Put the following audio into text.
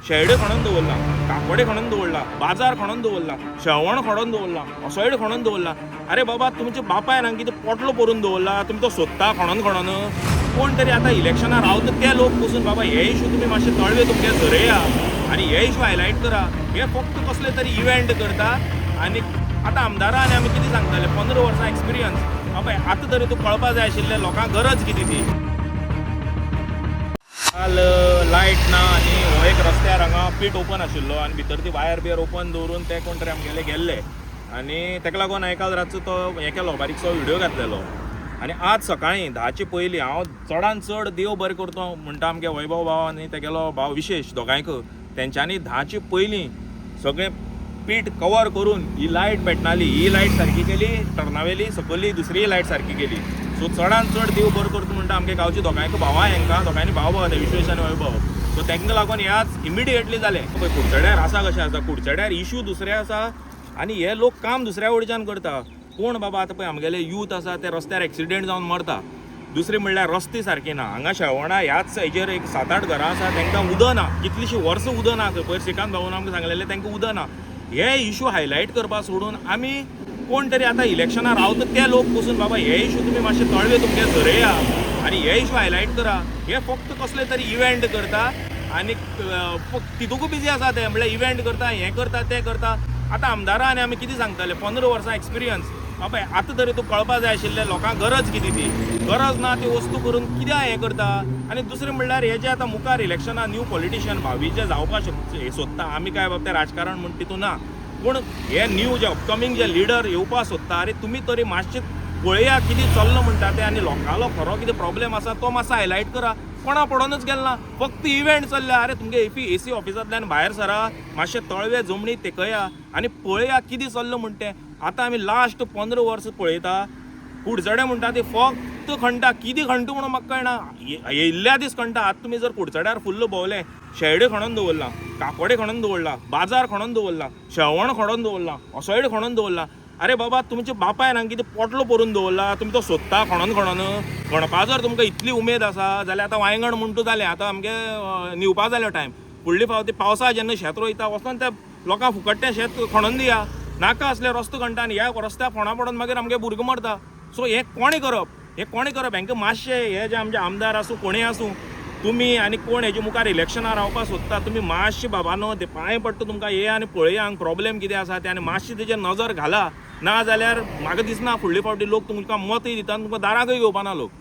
शेळडे खणून दवरला, कापडे खणून दवरला, बाजार खणून दवरला, शेवण खणून दवरला, असोयड खणून दवरला. अरे बाबा तुमच्या बापायन हांगा कितें पोटलो परून दवरला, तुमी तो सोदता खणून कोण तरी आता इलेक्शनार रावता ते लोक बसून बाबा हे इशू तुम्ही मातशे तळवे तुमगे झरया आणि हे इशू हायलायट करा. हे फक्त कसले तरी इव्हेंट करता आणि आता आमदारां आनी आमी कितें सांगताले 15 वर्सां एक्सपिरियन्स बाबा आतां तरी तूं कळपा जाय आशिल्लें लोकांक गरज कितें ती. काल लायट ना आनी हो एक रस्त्यार हांगा पीट ओपन आशिल्लो आनी भितर ती वायर बियर ओपन दवरून ते कोण तरी आमगेले गेल्ले आनी ताका लागून हांवें काल रातचो तो हें केलो बारीकसो व्हिडिओ घातलेलो. आनी आज सकाळीं 10चे पयलीं हांव चडांत चड देव बरें करतो म्हणटा आमगे वैभव भाव आनी तेगेलो भाव विशेश दोगांयक तेंच्यांनी 10चे पयलीं सगळें पीठ कवर करून ही लायट पेटनाली, ही लायट सारकी केली, टर्नावेली सकयली दुसरी लायट सारकी केली. सो चडांत चड देव बरें करता म्हणटा आमगे गांवची दोगांयक भावां हांकां दोगांयनी भाव भाव विशेश आनी वैभव. सो तांकां लागून हे आज इमिडिएटली जालें. पळय कुडचड्यार आसा कशें आसा, कुडचड्यार इशू दुसरे आसा आनी हे लोक काम दुसऱ्या वयच्यान करता. कोण बाबा आतां पळय आमगेले यूथ आसा ते रस्त्यार एक्सिडेंट जावन मरता. दुसरी म्हणल्यार रस्ते सारके ना. हांगा शेवणा ह्याच हेजेर एक 7-8 घरां आसा तांकां उदक ना, कितलींशीं वर्सां उदक ना. पयर श्रीकांत भाऊन आमकां सांगलेलें तांकां उदक ना. हे इशू हायलायट करपा सोडून आमी कोण तरी आतां इलेक्शनार रावता ते लोक बसून बाबा हे इशू तुमी मातशे तळवे तुमगे झरया आनी हे इशू हायलायट करा. हे फक्त कसले तरी इव्हेंट करता आनी तितूंक बिजी आसा ते म्हणल्यार इव्हेंट करता, हें करता तें करता. आतां आमदारां आनी आमी कितें सांगताले 15 वर्सां एक्सपिरियन्स बाबा आतां तरी तूं कळपा जाय आशिल्लें लोकांक गरज कितें ती. गरज ना ती वस्तू करून कित्याक हें करता. आनी दुसरें म्हणल्यार हे जे आतां मुखार इलेक्शनां न्यू पॉलिटिशियन भावी जे जावपाक सोदता आमी काय बाबा तें राजकारण म्हण तितून ना, पूण हे न्यू जे अपकमींग जे लिडर येवपा सोदता अरे तुमी तरी मातशें पळया कितें चल्ला म्हणटा तें आनी लोकांलो खरो कितें प्रॉब्लेम आसा तो मातसो हायलायट करा. कोणा पडोनच गेलना, फक्त इव्हेंट चल्ल्या. अरे तुमगे एसी ऑफिसांतल्यान भायर सरा, मातशे तळवे जमणी तेकया आनी पळया कितें चल्ला म्हण तें. आतां आमी लास्ट 15 वर्सां पळयता कुडचडे म्हणटा ते फक्त खणटा. कितें खणटा म्हणून म्हाका कळना. येयल्ल्या दीस खणटा. आतां तुमी जर कुडचड्यार फुल्ल भोंवले, शेळडे खणून दवरला, कापडे खणून दवरला, बाजार खणून दवरला, शेवण खणून दवरला, असोयड खणून दवरला. अरे बाबा तुमच्या बापायन हांगा कितें पोटलो परून दवरला, तुमी तो सोदता खणपा जर तुमकां इतली उमेद आसा जाल्यार आतां वांयगण म्हणटा जालें. आतां आमगे निवपा जालो टायम. फुडली फावटी पावसा जेन्ना शेत रोयता वचोन त्या लोकांक फुकट्टें शेत खणून दिया. नाका असले रस्तो खणटा आनी ह्या रस्त्याक फोंडा पडोन मागीर आमगे भुरगो मरता. सो हें कोणें करप, हें कोणें करप. हांकां मातशें हे जे आमचे आमदार आसूं कोणें आसूं तुमी आनी कोण हेजे मुखार इलेक्शनार रावपाक सोदता तुमी मातशें बाबानो ते पांय पडटा तुमकां हे आनी पळया हांगा प्रॉब्लेम कितें आसा तें आनी मातशें तेजेर नजर घाला. ना जाल्यार म्हाका दिसना फुडले फावटी लोक तुमकां मतय दिता आनी तुमकां दाराकय घेवपाना लोक.